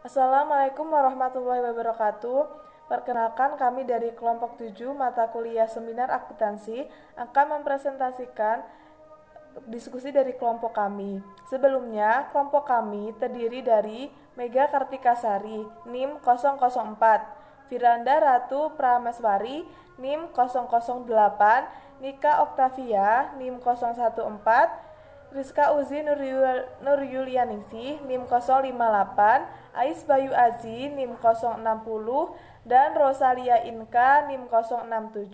Assalamualaikum warahmatullahi wabarakatuh. Perkenalkan, kami dari kelompok 7 mata kuliah seminar akuntansi akan mempresentasikan diskusi dari kelompok kami. Sebelumnya, kelompok kami terdiri dari Mega Kartikasari, NIM 004, Firanda Ratu Prameswari, NIM 008, Nika Oktavia, NIM 014, Rizka Uzi Nuryulianingsih, NIM 058, Ais Bayu Azi, NIM 060, dan Rosalia Inka, NIM 067.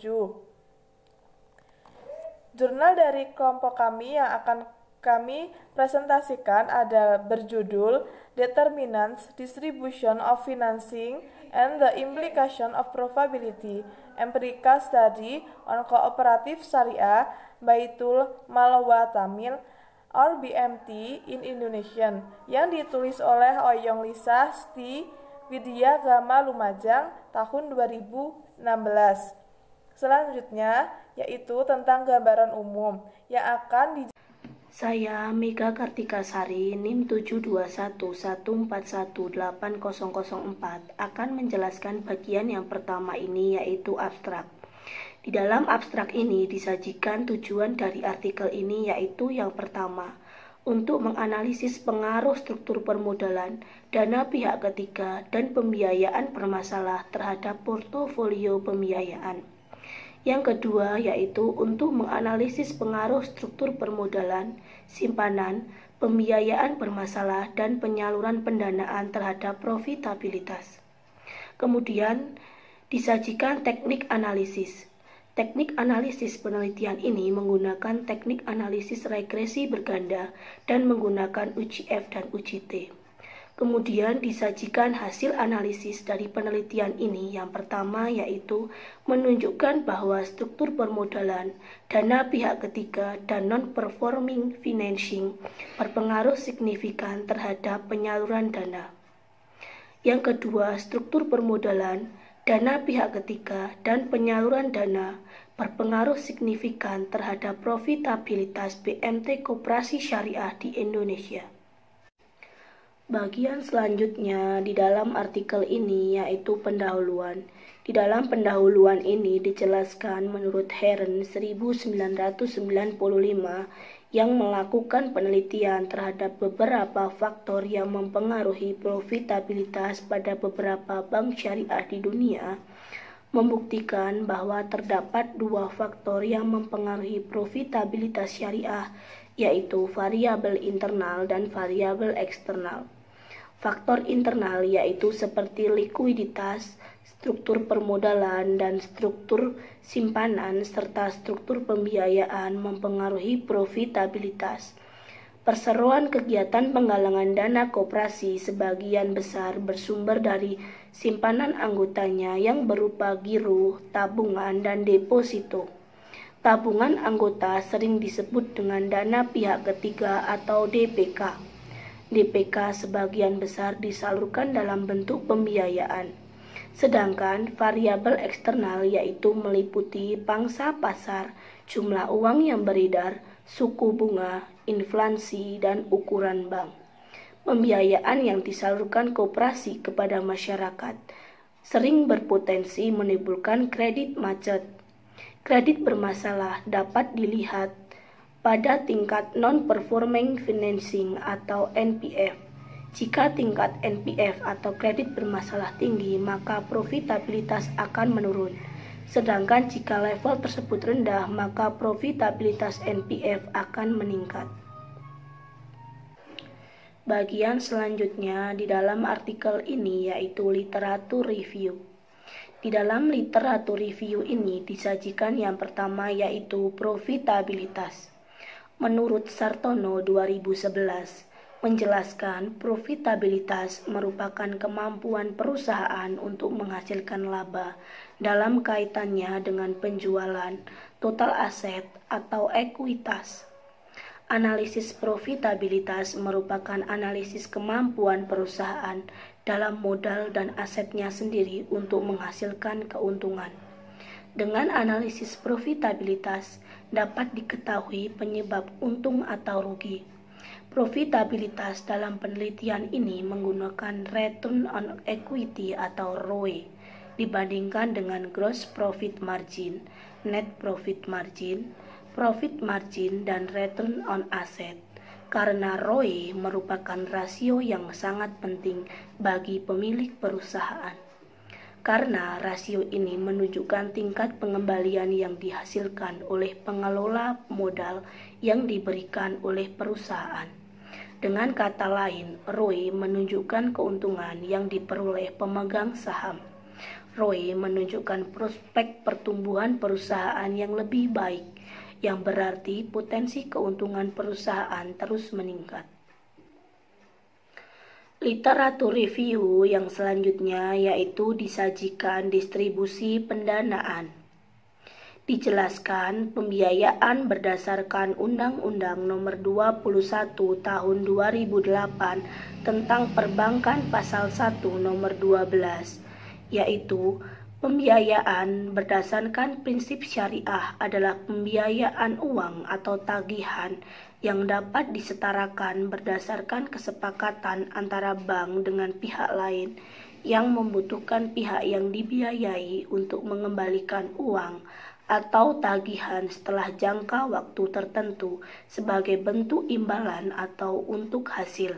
Jurnal dari kelompok kami yang akan kami presentasikan ada berjudul Determinants, Distribution of Financing, and the Implication of Probability, Empirical Study on Cooperative Syariah, Baitul Malawa Tamil, or BMT in Indonesian, yang ditulis oleh Oyong Lisa Sti Widya Gama Lumajang tahun 2016. Selanjutnya yaitu tentang gambaran umum yang akan Saya Mega Kartikasari, NIM 72114180004 akan menjelaskan bagian yang pertama ini, yaitu abstrak. Di dalam abstrak ini disajikan tujuan dari artikel ini, yaitu yang pertama, untuk menganalisis pengaruh struktur permodalan, dana pihak ketiga, dan pembiayaan bermasalah terhadap portofolio pembiayaan. Yang kedua yaitu untuk menganalisis pengaruh struktur permodalan, simpanan, pembiayaan bermasalah, dan penyaluran pendanaan terhadap profitabilitas. Kemudian disajikan teknik analisis. Teknik analisis penelitian ini menggunakan teknik analisis regresi berganda dan menggunakan uji F dan uji T. Kemudian disajikan hasil analisis dari penelitian ini. Yang pertama yaitu menunjukkan bahwa struktur permodalan, dana pihak ketiga, dan non-performing financing berpengaruh signifikan terhadap penyaluran dana. Yang kedua, struktur permodalan, dana pihak ketiga, dan penyaluran dana berpengaruh signifikan terhadap profitabilitas BMT Koperasi Syariah di Indonesia. Bagian selanjutnya di dalam artikel ini yaitu pendahuluan. Di dalam pendahuluan ini dijelaskan menurut Heron 1995 yang melakukan penelitian terhadap beberapa faktor yang mempengaruhi profitabilitas pada beberapa bank syariah di dunia, membuktikan bahwa terdapat dua faktor yang mempengaruhi profitabilitas syariah, yaitu variabel internal dan variabel eksternal. Faktor internal yaitu seperti likuiditas, struktur permodalan, dan struktur simpanan, serta struktur pembiayaan mempengaruhi profitabilitas. Perseroan kegiatan penggalangan dana koperasi sebagian besar bersumber dari simpanan anggotanya yang berupa giro, tabungan, dan deposito. Tabungan anggota sering disebut dengan dana pihak ketiga atau DPK. DPK sebagian besar disalurkan dalam bentuk pembiayaan. Sedangkan variabel eksternal yaitu meliputi pangsa pasar, jumlah uang yang beredar, suku bunga, inflasi, dan ukuran bank. Pembiayaan yang disalurkan koperasi kepada masyarakat sering berpotensi menimbulkan kredit macet. Kredit bermasalah dapat dilihat pada tingkat non-performing financing atau NPF. Jika tingkat NPF atau kredit bermasalah tinggi, maka profitabilitas akan menurun. Sedangkan jika level tersebut rendah, maka profitabilitas NPF akan meningkat. Bagian selanjutnya di dalam artikel ini yaitu literatur review. Di dalam literatur review ini disajikan yang pertama yaitu profitabilitas. Menurut Sartono 2011, menjelaskan profitabilitas merupakan kemampuan perusahaan untuk menghasilkan laba dalam kaitannya dengan penjualan, total aset, atau ekuitas. Analisis profitabilitas merupakan analisis kemampuan perusahaan dalam modal dan asetnya sendiri untuk menghasilkan keuntungan. Dengan analisis profitabilitas dapat diketahui penyebab untung atau rugi. Profitabilitas dalam penelitian ini menggunakan Return on Equity atau ROE dibandingkan dengan Gross Profit Margin, Net Profit Margin, Profit Margin, dan Return on Asset. Karena ROE merupakan rasio yang sangat penting bagi pemilik perusahaan. Karena rasio ini menunjukkan tingkat pengembalian yang dihasilkan oleh pengelola modal yang diberikan oleh perusahaan. Dengan kata lain, ROE menunjukkan keuntungan yang diperoleh pemegang saham. ROE menunjukkan prospek pertumbuhan perusahaan yang lebih baik, yang berarti potensi keuntungan perusahaan terus meningkat. Literatur review yang selanjutnya yaitu disajikan distribusi pendanaan. Dijelaskan pembiayaan berdasarkan Undang-Undang Nomor 21 Tahun 2008 tentang Perbankan Pasal 1 Nomor 12, yaitu pembiayaan berdasarkan prinsip syariah adalah pembiayaan uang atau tagihan yang dapat disetarakan berdasarkan kesepakatan antara bank dengan pihak lain yang membutuhkan pihak yang dibiayai untuk mengembalikan uang atau tagihan setelah jangka waktu tertentu sebagai bentuk imbalan atau untuk hasil.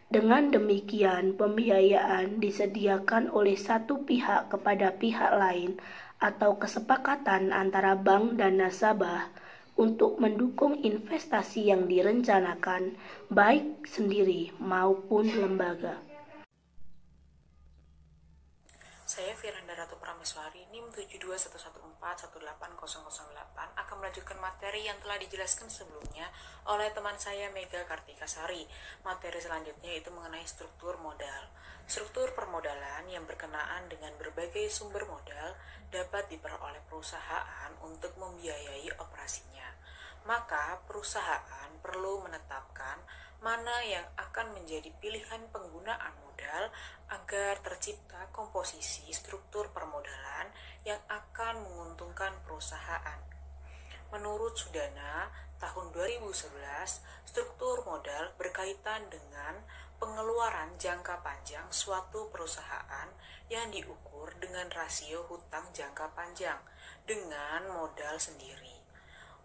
Dengan demikian, pembiayaan disediakan oleh satu pihak kepada pihak lain atau kesepakatan antara bank dan nasabah untuk mendukung investasi yang direncanakan, baik sendiri maupun lembaga. Saya Firanda Ratu Prameswari, NIM 7211418008 akan melanjutkan materi yang telah dijelaskan sebelumnya oleh teman saya Mega Kartika Sari. Materi selanjutnya itu mengenai struktur modal. Struktur permodalan yang berkenaan dengan berbagai sumber modal dapat diperoleh perusahaan untuk membiayai operasinya. Maka perusahaan perlu menetapkan mana yang akan menjadi pilihan penggunaan modal agar tercipta komposisi struktur permodalan yang akan menguntungkan perusahaan. Menurut Sudana, tahun 2011, struktur modal berkaitan dengan pengeluaran jangka panjang suatu perusahaan yang diukur dengan rasio hutang jangka panjang dengan modal sendiri.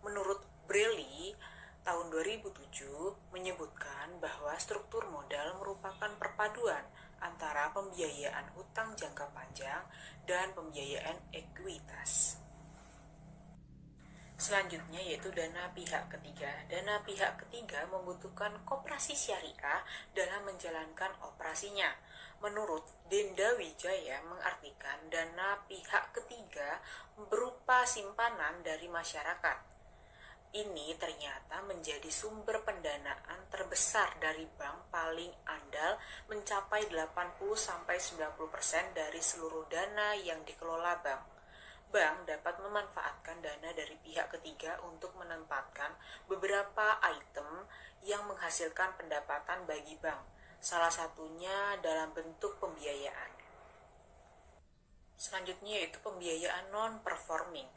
Menurut Brelli, tahun 2007 menyebutkan bahwa struktur modal merupakan perpaduan antara pembiayaan hutang jangka panjang dan pembiayaan ekuitas. Selanjutnya yaitu dana pihak ketiga. Dana pihak ketiga membutuhkan koperasi syariah dalam menjalankan operasinya. Menurut Denda Wijaya mengartikan dana pihak ketiga berupa simpanan dari masyarakat. Ini ternyata menjadi sumber pendanaan terbesar dari bank paling andal mencapai 80-90% dari seluruh dana yang dikelola bank. Bank dapat memanfaatkan dana dari pihak ketiga untuk menempatkan beberapa item yang menghasilkan pendapatan bagi bank, salah satunya dalam bentuk pembiayaan. Selanjutnya yaitu pembiayaan non-performing.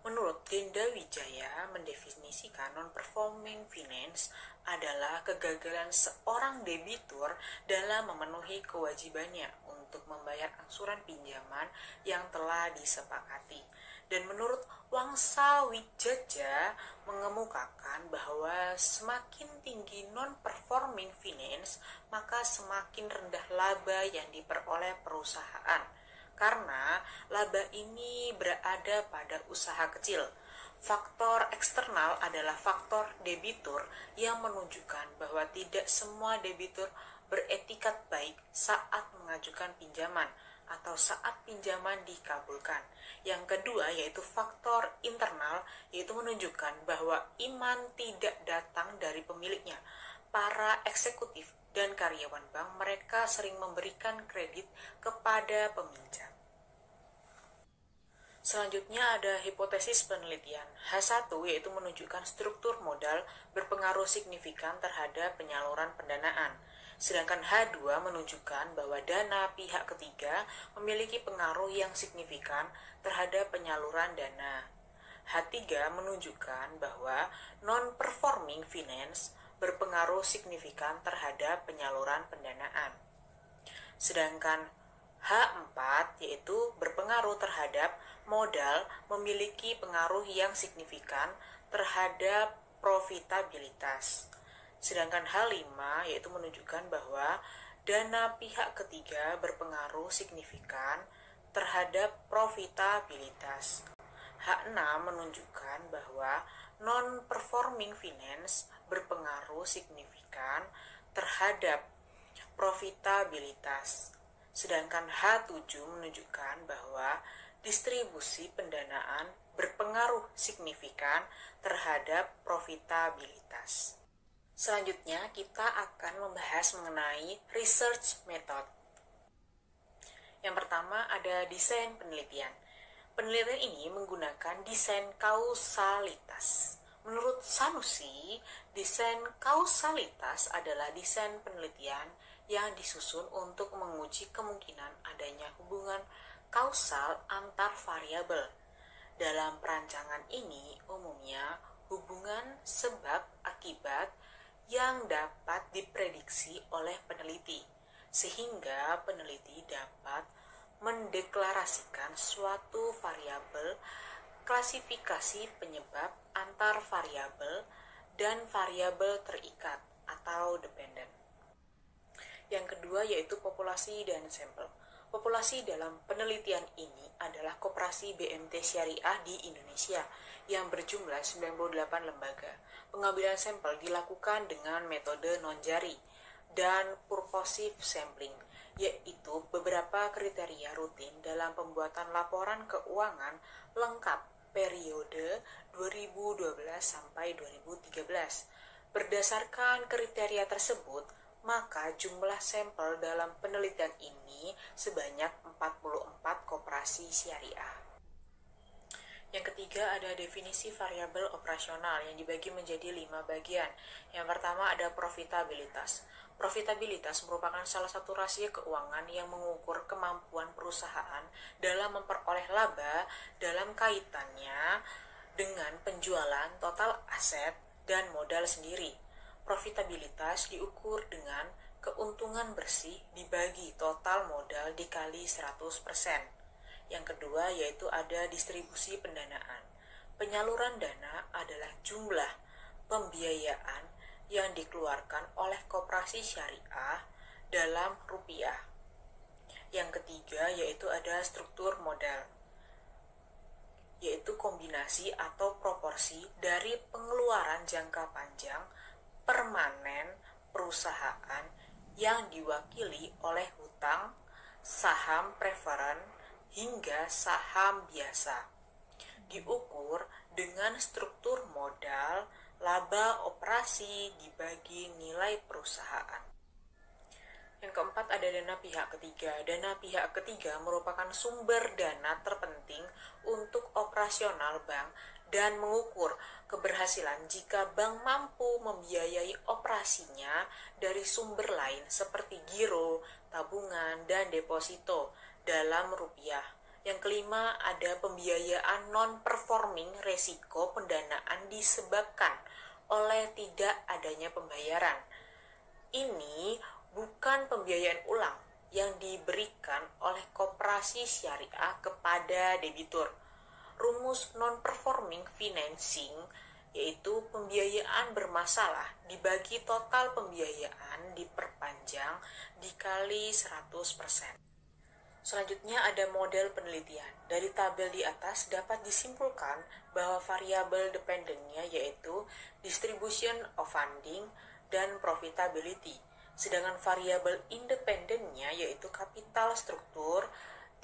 Menurut Denda Wijaya mendefinisikan non-performing finance adalah kegagalan seorang debitur dalam memenuhi kewajibannya untuk membayar angsuran pinjaman yang telah disepakati. Dan menurut Wangsa Wijaja mengemukakan bahwa semakin tinggi non-performing finance, maka semakin rendah laba yang diperoleh perusahaan. Karena laba ini berada pada usaha kecil. Faktor eksternal adalah faktor debitur yang menunjukkan bahwa tidak semua debitur beretikat baik saat mengajukan pinjaman atau saat pinjaman dikabulkan. Yang kedua yaitu faktor internal, yaitu menunjukkan bahwa iman tidak datang dari pemiliknya. Para eksekutif dan karyawan bank, mereka sering memberikan kredit kepada peminjam. Selanjutnya ada hipotesis penelitian. H1 yaitu menunjukkan struktur modal berpengaruh signifikan terhadap penyaluran pendanaan. Sedangkan H2 menunjukkan bahwa dana pihak ketiga memiliki pengaruh yang signifikan terhadap penyaluran dana. H3 menunjukkan bahwa non-performing finance berpengaruh signifikan terhadap penyaluran pendanaan. Sedangkan H4 yaitu berpengaruh terhadap modal memiliki pengaruh yang signifikan terhadap profitabilitas. Sedangkan H5 yaitu menunjukkan bahwa dana pihak ketiga berpengaruh signifikan terhadap profitabilitas. H6 menunjukkan bahwa non-performing finance berpengaruh signifikan terhadap profitabilitas. Sedangkan H7 menunjukkan bahwa distribusi pendanaan berpengaruh signifikan terhadap profitabilitas. Selanjutnya kita akan membahas mengenai research method. Yang pertama ada desain penelitian. Penelitian ini menggunakan desain kausalitas. Menurut Sanusi, desain kausalitas adalah desain penelitian yang disusun untuk menguji kemungkinan adanya hubungan kausal antar variabel. Dalam perancangan ini, umumnya hubungan sebab akibat yang dapat diprediksi oleh peneliti, sehingga peneliti dapat mendeklarasikan suatu variabel, klasifikasi penyebab antar variabel dan variabel terikat atau dependen. Yang kedua yaitu populasi dan sampel. Populasi dalam penelitian ini adalah Koperasi BMT Syariah di Indonesia yang berjumlah 98 lembaga. Pengambilan sampel dilakukan dengan metode non-jari dan purposive sampling, yaitu beberapa kriteria rutin dalam pembuatan laporan keuangan lengkap periode 2012 sampai 2013. Berdasarkan kriteria tersebut, maka jumlah sampel dalam penelitian ini sebanyak 44 koperasi syariah. Yang ketiga ada definisi variabel operasional yang dibagi menjadi 5 bagian. Yang pertama ada profitabilitas. Profitabilitas merupakan salah satu rasio keuangan yang mengukur kemampuan perusahaan dalam memperoleh laba dalam kaitannya dengan penjualan total aset dan modal sendiri. Profitabilitas diukur dengan keuntungan bersih dibagi total modal dikali 100%. Yang kedua yaitu ada distribusi pendanaan. Penyaluran dana adalah jumlah pembiayaan yang dikeluarkan oleh koperasi syariah dalam rupiah. Yang ketiga yaitu ada struktur modal, yaitu kombinasi atau proporsi dari pengeluaran jangka panjang permanen perusahaan yang diwakili oleh hutang, saham preferen, hingga saham biasa. Diukur dengan struktur modal, laba operasi dibagi nilai perusahaan. Yang keempat ada dana pihak ketiga. Dana pihak ketiga merupakan sumber dana terpenting untuk operasional bank dan mengukur keberhasilan jika bank mampu membiayai operasinya dari sumber lain seperti giro, tabungan, dan deposito dalam rupiah. Yang kelima ada pembiayaan non-performing, resiko pendanaan disebabkan oleh tidak adanya pembayaran. Ini bukan pembiayaan ulang yang diberikan oleh koperasi syariah kepada debitur. Rumus non-performing financing yaitu pembiayaan bermasalah dibagi total pembiayaan diperpanjang dikali 100%. Selanjutnya ada model penelitian. Dari tabel di atas dapat disimpulkan bahwa variabel dependennya yaitu distribution of funding dan profitability. Sedangkan variabel independennya yaitu capital struktur,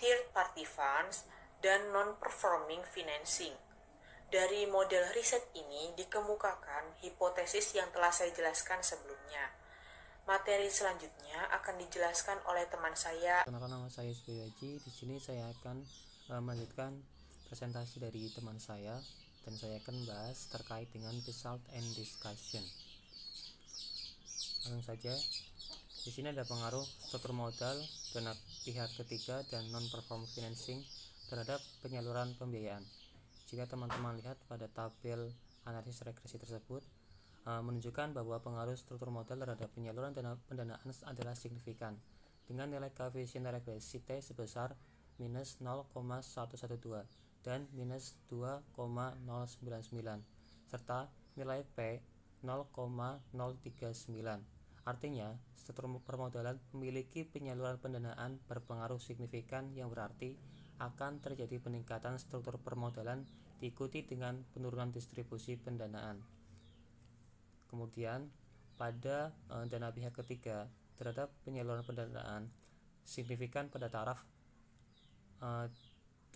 third party funds, dan non-performing financing. Dari model riset ini dikemukakan hipotesis yang telah saya jelaskan sebelumnya. Materi selanjutnya akan dijelaskan oleh teman saya. Kenalkan, nama saya Suyoji. Di sini saya akan melanjutkan presentasi dari teman saya dan saya akan bahas terkait dengan result and discussion. Langsung saja. Di sini ada pengaruh struktur modal, dana pihak ketiga, dan non-performing financing terhadap penyaluran pembiayaan. Jika teman-teman lihat pada tabel analisis regresi tersebut, menunjukkan bahwa pengaruh struktur modal terhadap penyaluran dana pendanaan adalah signifikan dengan nilai koefisien regresi T sebesar minus 0,112 dan minus 2,099 serta nilai P 0,039. Artinya, struktur permodalan memiliki penyaluran pendanaan berpengaruh signifikan yang berarti akan terjadi peningkatan struktur permodalan diikuti dengan penurunan distribusi pendanaan. Kemudian, pada dana pihak ketiga terhadap penyaluran pendanaan signifikan pada taraf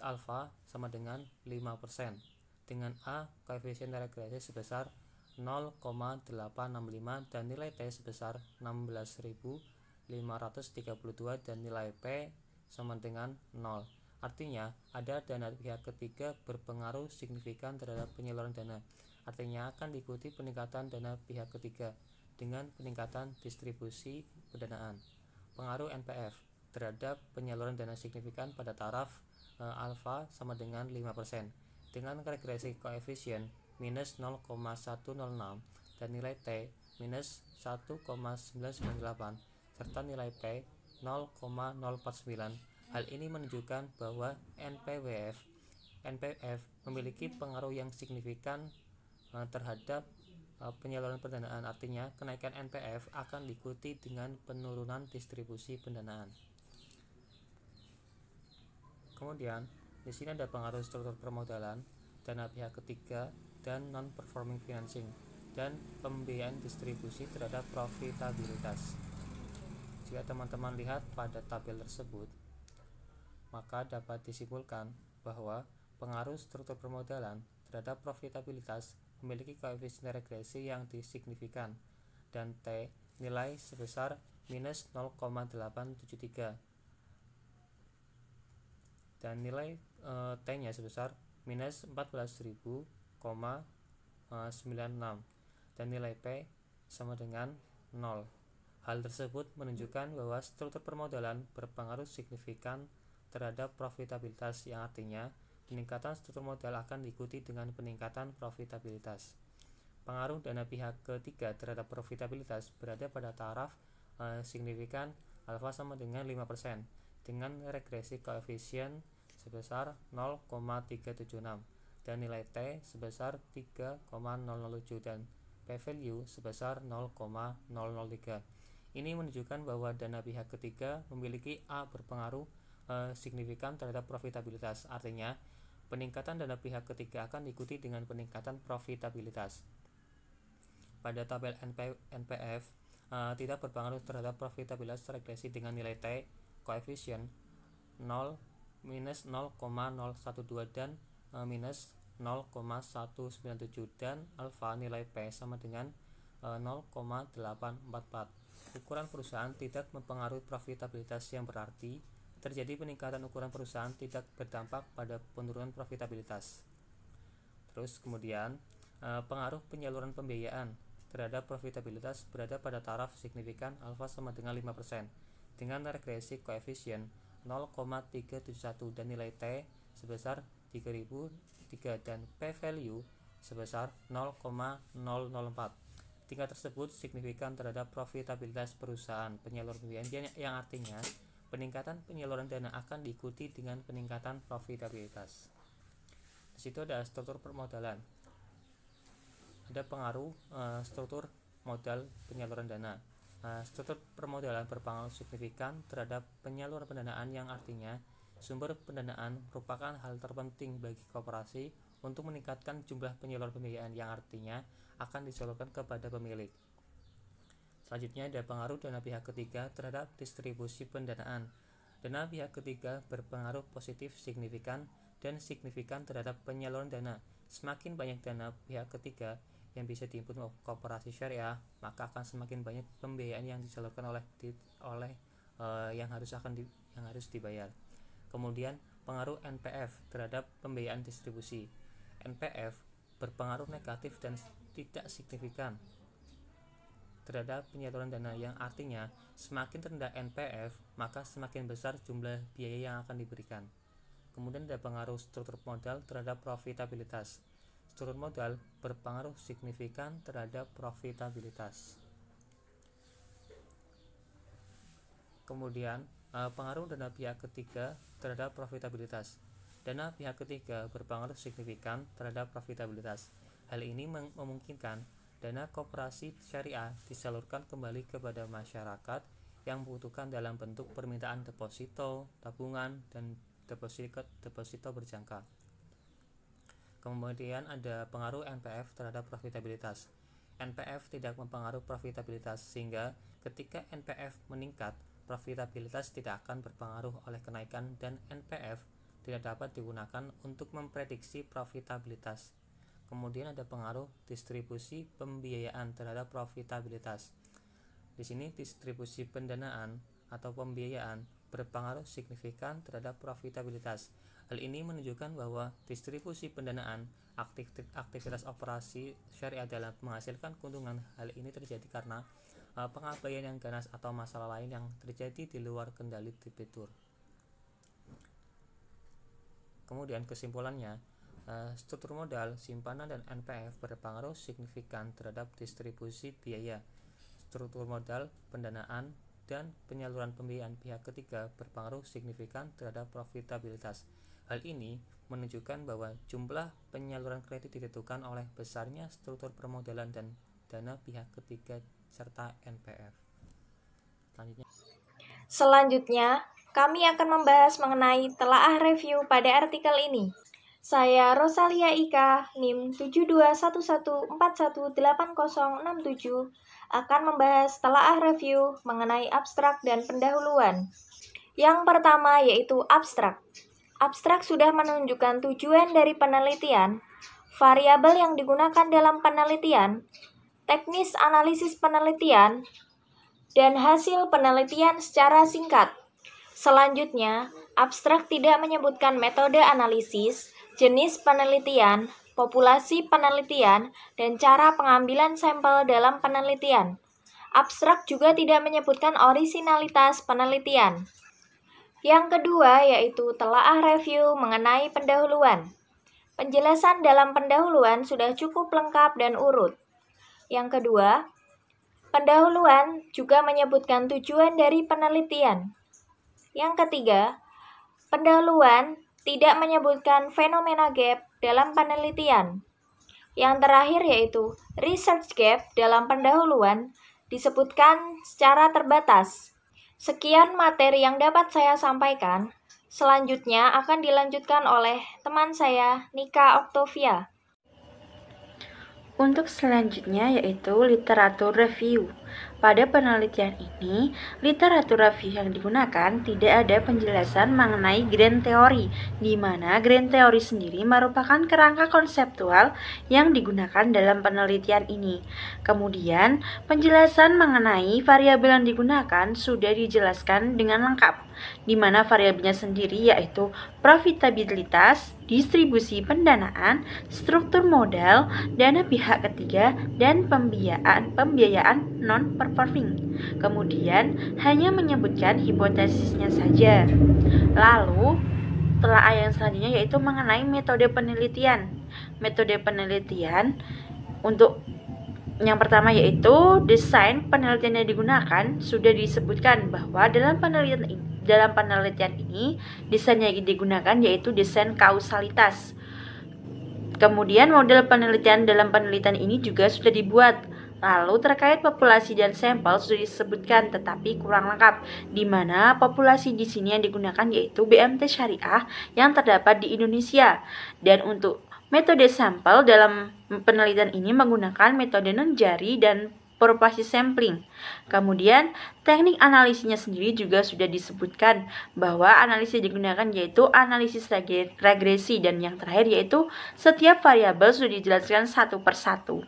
alfa sama dengan 5% dengan A koefisien regresi sebesar 0,865 dan nilai T sebesar 16.532 dan nilai P sama dengan 0. Artinya, ada dana pihak ketiga berpengaruh signifikan terhadap penyaluran dana. Artinya akan diikuti peningkatan dana pihak ketiga dengan peningkatan distribusi pendanaan. Pengaruh NPF terhadap penyaluran dana signifikan pada taraf alfa sama dengan 5% dengan regresi koefisien minus 0,106 dan nilai T minus 1,998 serta nilai P 0,049. Hal ini menunjukkan bahwa NPF memiliki pengaruh yang signifikan terhadap penyaluran pendanaan. Artinya, kenaikan NPF akan diikuti dengan penurunan distribusi pendanaan. Kemudian, di sini ada pengaruh struktur permodalan, dana pihak ketiga, dan non-performing financing, dan pembiayaan distribusi terhadap profitabilitas. Jika teman-teman lihat pada tabel tersebut, maka dapat disimpulkan bahwa pengaruh struktur permodalan terhadap profitabilitas memiliki koefisien regresi yang signifikan dan T nilai sebesar minus 0,873 dan nilai T-nya sebesar minus 14.000,96 dan nilai P sama dengan 0. Hal tersebut menunjukkan bahwa struktur permodalan berpengaruh signifikan terhadap profitabilitas, yang artinya peningkatan struktur modal akan diikuti dengan peningkatan profitabilitas. Pengaruh dana pihak ketiga terhadap profitabilitas berada pada taraf signifikan alfa sama dengan 5% dengan regresi koefisien sebesar 0,376 dan nilai T sebesar 3,007 dan P-value sebesar 0,003. Ini menunjukkan bahwa dana pihak ketiga memiliki A berpengaruh signifikan terhadap profitabilitas. Artinya, peningkatan dana pihak ketiga akan diikuti dengan peningkatan profitabilitas. Pada tabel NPF tidak berpengaruh terhadap profitabilitas regresi dengan nilai T koefisien 0 minus 0,012 dan minus 0,197 dan alfa nilai P sama dengan 0,844. Ukuran perusahaan tidak mempengaruhi profitabilitas, yang berarti terjadi peningkatan ukuran perusahaan tidak berdampak pada penurunan profitabilitas. Terus kemudian pengaruh penyaluran pembiayaan terhadap profitabilitas berada pada taraf signifikan alfa sama dengan 5% dengan regresi koefisien 0,371 dan nilai T sebesar 3003 dan P-value sebesar 0,004. Tingkat tersebut signifikan terhadap profitabilitas perusahaan penyaluran pembiayaan, yang artinya peningkatan penyaluran dana akan diikuti dengan peningkatan profitabilitas. Di situ ada struktur permodalan. Ada pengaruh struktur modal penyaluran dana. Struktur permodalan berpengaruh signifikan terhadap penyaluran pendanaan, yang artinya sumber pendanaan merupakan hal terpenting bagi koperasi untuk meningkatkan jumlah penyaluran pembiayaan, yang artinya akan disalurkan kepada pemilik. Selanjutnya ada pengaruh dana pihak ketiga terhadap distribusi pendanaan. Dana pihak ketiga berpengaruh positif signifikan dan signifikan terhadap penyaluran dana. Semakin banyak dana pihak ketiga yang bisa dihimpun koperasi syariah, maka akan semakin banyak pembiayaan yang disalurkan oleh yang harus dibayar. Kemudian pengaruh NPF terhadap pembiayaan distribusi. NPF berpengaruh negatif dan tidak signifikan terhadap penyaluran dana, yang artinya semakin rendah NPF maka semakin besar jumlah biaya yang akan diberikan. Kemudian ada pengaruh struktur modal terhadap profitabilitas. struktur modal berpengaruh signifikan terhadap profitabilitas. Kemudian, pengaruh dana pihak ketiga terhadap profitabilitas. Dana pihak ketiga berpengaruh signifikan terhadap profitabilitas. Hal ini memungkinkan dana koperasi syariah disalurkan kembali kepada masyarakat yang membutuhkan dalam bentuk permintaan deposito, tabungan, dan deposito berjangka. Kemudian ada pengaruh NPF terhadap profitabilitas. NPF tidak mempengaruhi profitabilitas, sehingga ketika NPF meningkat, profitabilitas tidak akan berpengaruh oleh kenaikan, dan NPF tidak dapat digunakan untuk memprediksi profitabilitas. Kemudian ada pengaruh distribusi pembiayaan terhadap profitabilitas. Di sini distribusi pendanaan atau pembiayaan berpengaruh signifikan terhadap profitabilitas. Hal ini menunjukkan bahwa distribusi pendanaan aktivitas operasi syariah dalam menghasilkan keuntungan. Hal ini terjadi karena pengabaian yang ganas atau masalah lain yang terjadi di luar kendali debitur. Kemudian kesimpulannya, struktur modal, simpanan, dan NPF berpengaruh signifikan terhadap distribusi biaya. Struktur modal, pendanaan, dan penyaluran pembiayaan pihak ketiga berpengaruh signifikan terhadap profitabilitas. Hal ini menunjukkan bahwa jumlah penyaluran kredit ditentukan oleh besarnya struktur permodalan dan dana pihak ketiga serta NPF. Selanjutnya, kami akan membahas mengenai telaah review pada artikel ini. Saya Rosalia Ika, NIM 7211418067, akan membahas telaah review mengenai abstrak dan pendahuluan. Yang pertama yaitu abstrak. Abstrak sudah menunjukkan tujuan dari penelitian, variabel yang digunakan dalam penelitian, teknis analisis penelitian, dan hasil penelitian secara singkat. Selanjutnya, abstrak tidak menyebutkan metode analisis, jenis penelitian, populasi penelitian, dan cara pengambilan sampel dalam penelitian. Abstrak juga tidak menyebutkan orisinalitas penelitian. Yang kedua yaitu telaah review mengenai pendahuluan. Penjelasan dalam pendahuluan sudah cukup lengkap dan urut. Yang kedua, pendahuluan juga menyebutkan tujuan dari penelitian. Yang ketiga, pendahuluan tidak menyebutkan fenomena gap dalam penelitian. Yang terakhir yaitu research gap dalam pendahuluan disebutkan secara terbatas. Sekian materi yang dapat saya sampaikan. Selanjutnya akan dilanjutkan oleh teman saya, Nika Octavia. Untuk selanjutnya yaitu literatur review. Pada penelitian ini, literatur review yang digunakan tidak ada penjelasan mengenai grand theory, di mana grand theory sendiri merupakan kerangka konseptual yang digunakan dalam penelitian ini. Kemudian, penjelasan mengenai variabel yang digunakan sudah dijelaskan dengan lengkap, di mana variabelnya sendiri yaitu profitabilitas, distribusi pendanaan, struktur modal, dana pihak ketiga, dan pembiayaan non-performing. Kemudian hanya menyebutkan hipotesisnya saja. Lalu telaah yang selanjutnya yaitu mengenai metode penelitian. Metode penelitian untuk yang pertama yaitu desain penelitian yang digunakan. Sudah disebutkan bahwa dalam penelitian ini desain yang digunakan yaitu desain kausalitas. Kemudian model penelitian dalam penelitian ini juga sudah dibuat. Lalu terkait populasi dan sampel sudah disebutkan tetapi kurang lengkap, di mana populasi di sini yang digunakan yaitu BMT Syariah yang terdapat di Indonesia. Dan untuk metode sampel dalam penelitian ini menggunakan metode non-jari dan populasi sampling. Kemudian teknik analisisnya sendiri juga sudah disebutkan bahwa analisis digunakan yaitu analisis regresi, dan yang terakhir yaitu setiap variabel sudah dijelaskan satu persatu.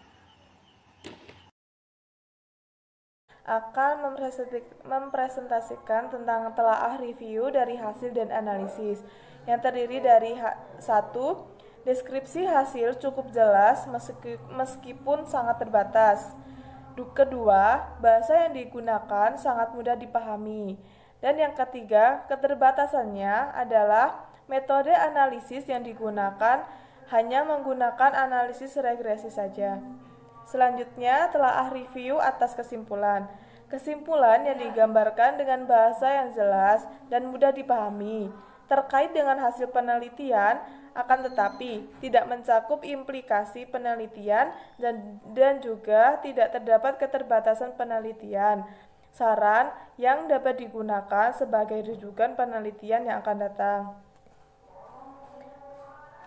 Akan mempresentasikan tentang telaah review dari hasil dan analisis yang terdiri dari 1. Deskripsi hasil cukup jelas meskipun sangat terbatas. Kedua, bahasa yang digunakan sangat mudah dipahami. Dan yang ketiga, keterbatasannya adalah metode analisis yang digunakan hanya menggunakan analisis regresi saja. Selanjutnya, telaah review atas kesimpulan. Kesimpulan yang digambarkan dengan bahasa yang jelas dan mudah dipahami terkait dengan hasil penelitian, akan tetapi tidak mencakup implikasi penelitian dan juga tidak terdapat keterbatasan penelitian. Saran yang dapat digunakan sebagai rujukan penelitian yang akan datang.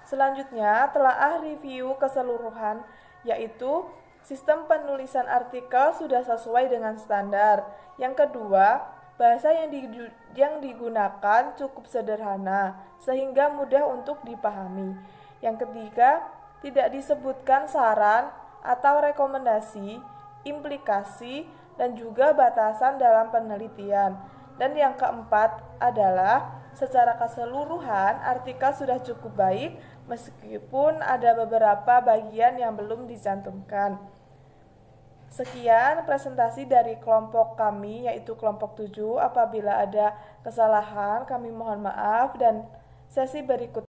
Selanjutnya, telaah review keseluruhan, yaitu sistem penulisan artikel sudah sesuai dengan standar. Yang kedua, bahasa yang digunakan cukup sederhana, sehingga mudah untuk dipahami. Yang ketiga, tidak disebutkan saran atau rekomendasi, implikasi, dan juga batasan dalam penelitian. Dan yang keempat adalah, secara keseluruhan, artikel sudah cukup baik, meskipun ada beberapa bagian yang belum dicantumkan. Sekian presentasi dari kelompok kami, yaitu kelompok 7. Apabila ada kesalahan, kami mohon maaf, dan sesi berikutnya